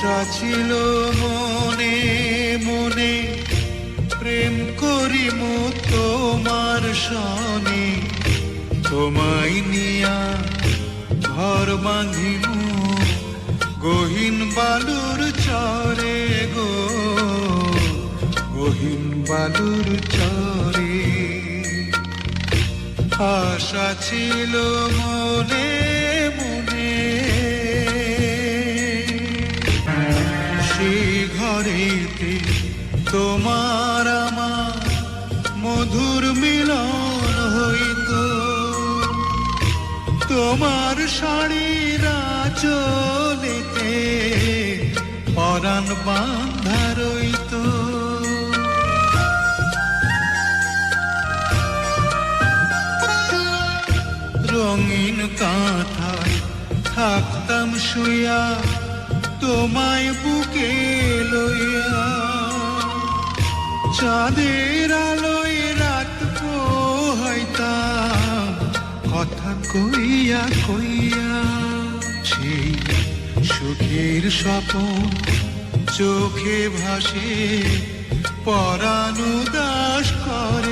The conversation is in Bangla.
আশা ছিল মনে মনে, প্রেম করিম তোমার সনে, তোমায় নিয়া ঘর বাঁধিম গহীন বালুর চরে গো, গহীন বালুর চরে। আশা ছিল মনে মনে, সেই ঘরেতে তোমার আমার মধুর মিলন হইত, তোমার শাড়ির আঁচলেতে পরাণ বাঁধা রইত। রঙিন কাঁথায় থাকতাম শুইয়া তোমায় বুকে লইয়া, চাঁদের আলোয় রাত পোহাইতাম কথা কইয়া কইয়া। সেই সুখের স্বপন চোখে ভাসে, পরাণ উদাস করে।